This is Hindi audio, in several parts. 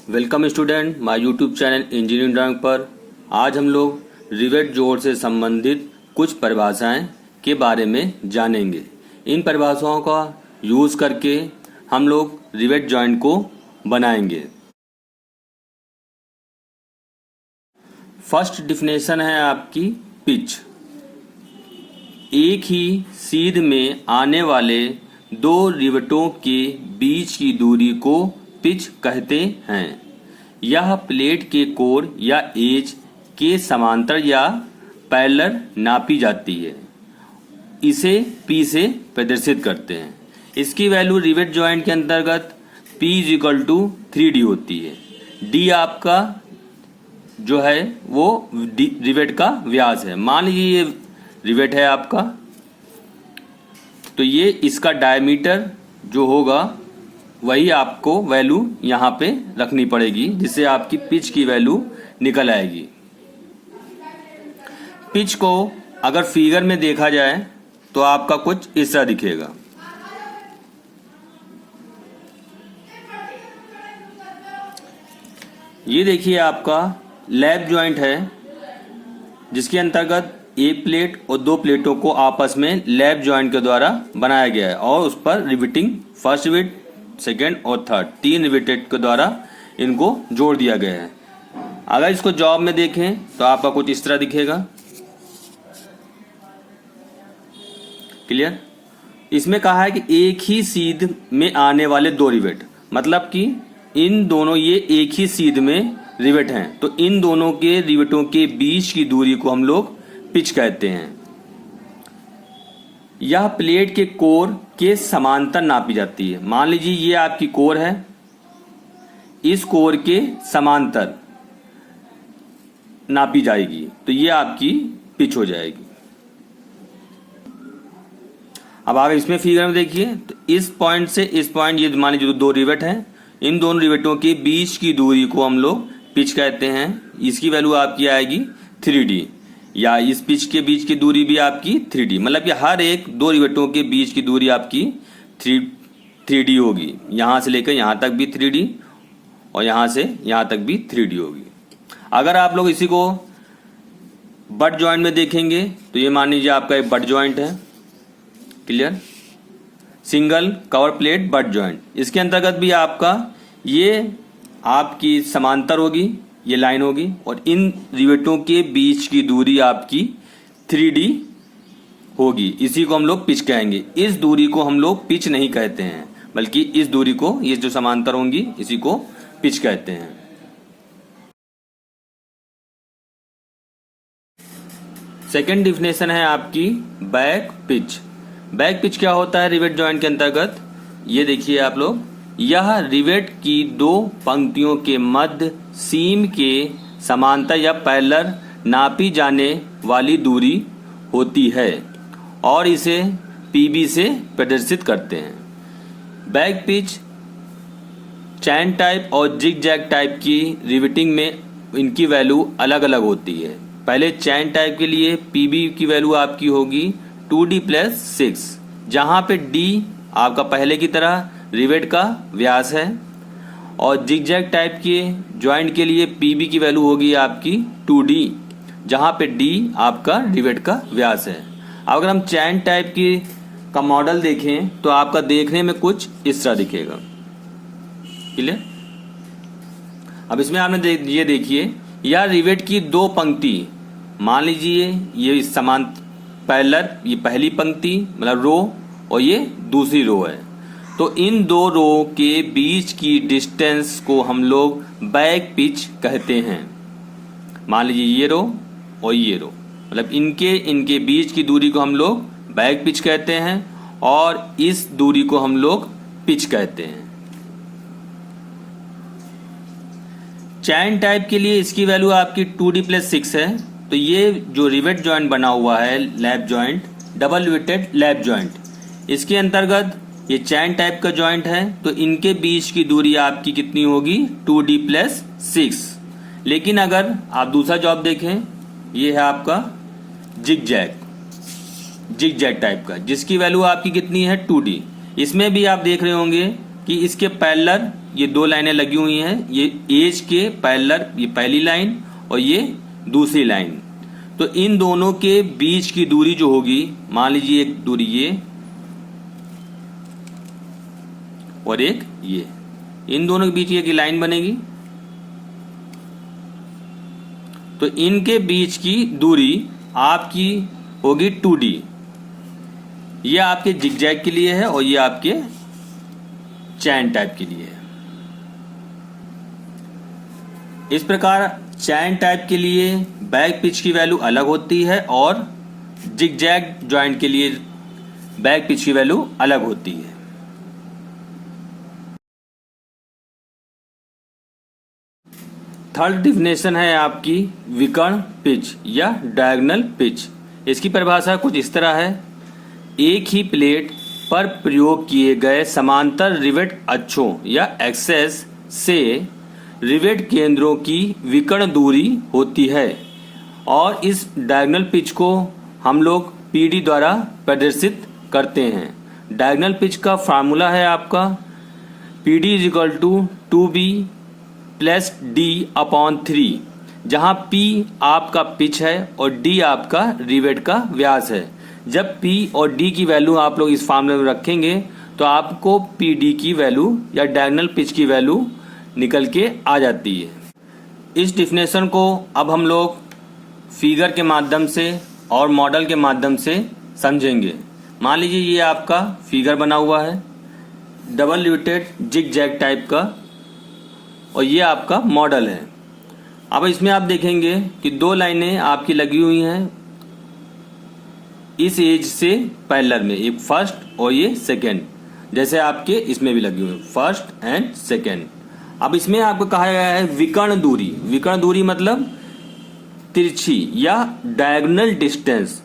Welcome student my YouTube channel engineering drawing पर। आज हम लोग रिवेट जोड़ से संबंधित कुछ परिभाषाएं के बारे में जानेंगे। इन परिभाषाओं का यूज़ करके हम लोग रिवेट जॉइंट को बनाएंगे। फर्स्ट डिफिनेशन है आपकी पिच। एक ही सीध में आने वाले दो रिवेटों के बीच की दूरी को पिच कहते हैं। यह प्लेट के कोर या एज के समांतर या पैरेलल नापी जाती है। इसे P से प्रदर्शित करते हैं। इसकी वैल्यू रिवेट जॉइंट के अंतर्गत P = 3D होती है। D आपका जो है वो रिवेट का व्यास है। मान लीजिए ये रिवेट है आपका, तो ये इसका डायमीटर जो होगा वही आपको वैल्यू यहाँ पे रखनी पड़ेगी, जिससे आपकी पिच की वैल्यू निकल आएगी। पिच को अगर फिगर में देखा जाए तो आपका कुछ इस तरह दिखेगा। ये देखिए आपका लैप जॉइंट है, जिसके अंतर्गत एक प्लेट और दो प्लेटों को आपस में लैप जॉइंट के द्वारा बनाया गया है और उस पर रिवेटिंग फर्स्ट रिवेट, सेकेंड और थर्ड 3 रिवेटेड के द्वारा इनको जोड़ दिया गया है। अगर इसको जॉब में देखें तो आपका कुछ इस तरह दिखेगा। क्लियर? इसमें कहा है कि एक ही सीध में आने वाले दो रिवेट, मतलब कि इन दोनों ये एक ही सीध में रिवेट हैं, तो इन दोनों के रिवेटों के बीच की दूरी को हम लोग पिच कहते हैं। यह प्लेट के कोर के समांतर नापी जाती है। मान लीजिए ये आपकी कोर है, इस कोर के समांतर नापी जाएगी, तो ये आपकी पिच हो जाएगी। अब आप इसमें फिगर में देखिए, तो इस पॉइंट से इस पॉइंट, ये मान लीजिए दो रिवेट हैं, इन दोनों रिवेटों के बीच की दूरी को हम लोग पिच कहते हैं। इसकी वैल्यू आपकी आएगी 3D, या इस पिच के बीच की दूरी भी आपकी 3D, मतलब कि हर एक दो रिवेटों के बीच की दूरी आपकी 3D होगी। यहां से लेकर यहां तक भी 3D और यहां से यहां तक भी 3D होगी। अगर आप लोग इसी को बट जॉइंट में देखेंगे तो ये मान लीजिए आपका एक बट जॉइंट है। Clear? Single cover plate butt joint. इसके अंतर्गत भी आपका ये आपकी समांतर होगी, ये लाइन होगी, और इन रिवेटों के बीच की दूरी आपकी 3D होगी। इसी को हम लोग पिच कहेंगे। इस दूरी को हम लोग पिच नहीं कहते हैं, बल्कि इस दूरी को, ये जो समांतर होंगी, इसी को पिच कहते हैं। सेकेंड डिफिनेशन है आपकी बैक पिच। बैक पिच क्या होता है रिवेट जॉइंट के अंतर्गत? ये देखिए आप लोग, यह रिवेट की दो पंक्तियों के मध्य सीम के समांतर या पैरेलल नापी जाने वाली दूरी होती है और इसे PB से प्रदर्शित करते हैं। बैक पिच चैन टाइप और जिग जैग टाइप की रिवेटिंग में इनकी वैल्यू अलग अलग होती है। पहले चैन टाइप के लिए PB की वैल्यू आपकी होगी 2D+6, जहां पे D आपका पहले की तरह रिवेट का व्यास है, और जिगजैग टाइप के जॉइंट के लिए PB की वैल्यू होगी आपकी 2D, जहां पे D आपका रिवेट का व्यास है। अगर हम चैन टाइप की का मॉडल देखें तो आपका देखने में कुछ इस तरह दिखेगा। क्लियर? अब इसमें आपने ये देखिए, यह रिवेट की दो पंक्ति, मान लीजिए ये समांतर पैरेलल, ये पहली पंक्ति मतलब रो और ये दूसरी रो है, तो इन दो रो के बीच की डिस्टेंस को हम लोग बैक पिच कहते हैं। मान लीजिए ये रो और ये रो, मतलब इनके बीच की दूरी को हम लोग बैक पिच कहते हैं और इस दूरी को हम लोग पिच कहते हैं। चैन टाइप के लिए इसकी वैल्यू आपकी 2D+6 है। तो ये जो रिवेट जॉइंट बना हुआ है lap joint, double riveted lap joint, इसके अंतर्गत ये चैन टाइप का जॉइंट है, तो इनके बीच की दूरी आपकी कितनी होगी 2D+6। लेकिन अगर आप दूसरा जॉब देखें, ये है आपका जिग जैग टाइप का, जिसकी वैल्यू आपकी कितनी है 2D। इसमें भी आप देख रहे होंगे कि इसके पैरेलल ये दो लाइनें लगी हुई हैं, ये एज के पैरेलल, ये पहली लाइन और ये दूसरी लाइन। तो इन दोनों के बीच की दूरी जो होगी, मान लीजिए एक दूरी ये और एक ये, इन दोनों के बीच एक लाइन बनेगी। तो इनके बीच की दूरी आपकी होगी 2D। ये आपके जिगजैग के लिए है और ये आपके चैन टाइप के लिए है। इस प्रकार चैन टाइप के लिए बैक पिच की वैल्यू अलग होती है और जिगजैग जॉइंट के लिए बैक पिच की वैल्यू अलग होती है। थर्ड डिफिनेशन है आपकी विकर्ण पिच या डायगोनल पिच। इसकी परिभाषा कुछ इस तरह है, एक ही प्लेट पर प्रयोग किए गए समांतर रिवेट अक्षों या एक्सेस से रिवेट केंद्रों की विकर्ण दूरी होती है और इस डायगोनल पिच को हम लोग पीडी द्वारा प्रदर्शित करते हैं। डायगोनल पिच का फार्मूला है आपका PD = 2B + D/3, जहां P आपका पिच है और D आपका रिवेट का व्यास है। जब P और D की वैल्यू आप लोग इस फार्मूले में रखेंगे तो आपको PD की वैल्यू या डायगोनल पिच की वैल्यू निकल के आ जाती है। इस डिफिनेशन को अब हम लोग फिगर के माध्यम से और मॉडल के माध्यम से समझेंगे। मान लीजिए ये आपका फिगर बना हुआ है डबल रिवेटेड जिगजैग टाइप का और ये आपका मॉडल है। अब इसमें आप देखेंगे कि दो लाइनें आपकी लगी हुई हैं इस एज से पैरेलल में, एक फर्स्ट और ये सेकेंड, जैसे आपके इसमें भी लगी हुई है फर्स्ट एंड सेकेंड। अब इसमें आपको कहा गया है विकर्ण दूरी। विकर्ण दूरी मतलब तिरछी या डायगोनल डिस्टेंस।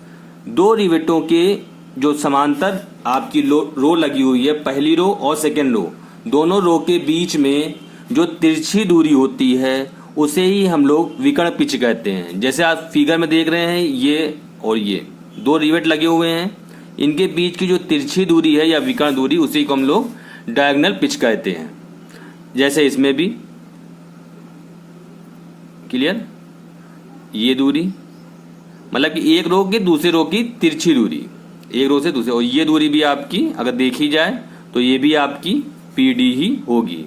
दो रिवेटों के जो समांतर आपकी रो लगी हुई है, पहली रो और सेकेंड रो, दोनों रो के बीच में जो तिरछी दूरी होती है उसे ही हम लोग विकर्ण पिच कहते हैं। जैसे आप फिगर में देख रहे हैं ये और ये दो रिवेट लगे हुए हैं, इनके बीच की जो तिरछी दूरी है या विकर्ण दूरी उसी को हम लोग डायगोनल पिच कहते हैं। जैसे इसमें भी क्लियर, ये दूरी मतलब कि एक रो के दूसरे रो की तिरछी दूरी, एक रो से दूसरे, और ये दूरी भी आपकी अगर देखी जाए तो ये भी आपकी PD ही होगी।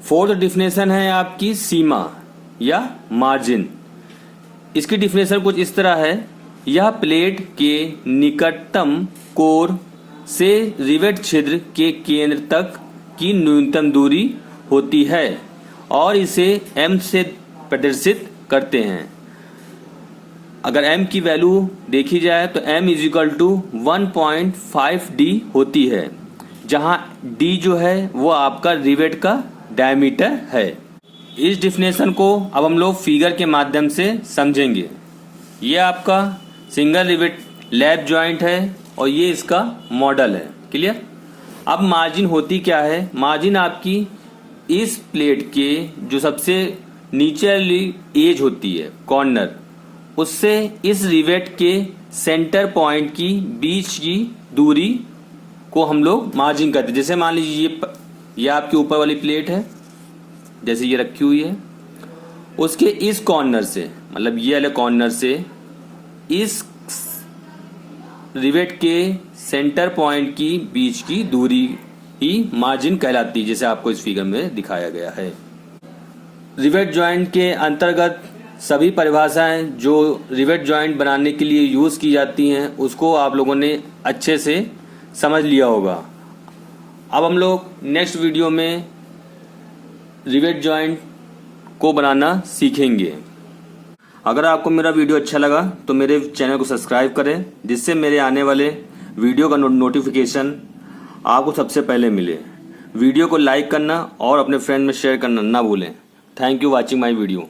फोर्थ डिफिनेशन है आपकी सीमा या मार्जिन। इसकी डिफिनेशन कुछ इस तरह है, यह प्लेट के निकटतम कोर से रिवेट छिद्र के केंद्र तक की न्यूनतम दूरी होती है और इसे M से प्रदर्शित करते हैं। अगर M की वैल्यू देखी जाए तो M = 1.5D होती है, जहां D जो है वो आपका रिवेट का डायमीटर है। इस डिफिनेशन को अब हम लोग फिगर के माध्यम से समझेंगे। ये आपका सिंगल रिवेट लैप जॉइंट है और ये इसका मॉडल है। क्लियर। अब मार्जिन होती क्या है, मार्जिन आपकी इस प्लेट के जो सबसे नीचे वाली एज होती है कॉर्नर, उससे इस रिवेट के सेंटर पॉइंट की बीच की दूरी को हम लोग मार्जिन कहते हैं। जैसे मान लीजिए ये आपके ऊपर वाली प्लेट है, जैसे ये रखी हुई है, उसके इस कॉर्नर से मतलब ये वाले कॉर्नर से इस रिवेट के सेंटर पॉइंट की बीच की दूरी ही मार्जिन कहलाती है, जैसे आपको इस फिगर में दिखाया गया है। रिवेट जॉइंट के अंतर्गत सभी परिभाषाएं जो रिवेट जॉइंट बनाने के लिए यूज की जाती हैं उसको आप लोगों ने अच्छे से समझ लिया होगा। अब हम लोग नेक्स्ट वीडियो में रिवेट जॉइंट को बनाना सीखेंगे। अगर आपको मेरा वीडियो अच्छा लगा तो मेरे चैनल को सब्सक्राइब करें, जिससे मेरे आने वाले वीडियो का नोटिफिकेशन आपको सबसे पहले मिले। वीडियो को लाइक करना और अपने फ्रेंड में शेयर करना ना भूलें। Thank you watching my video.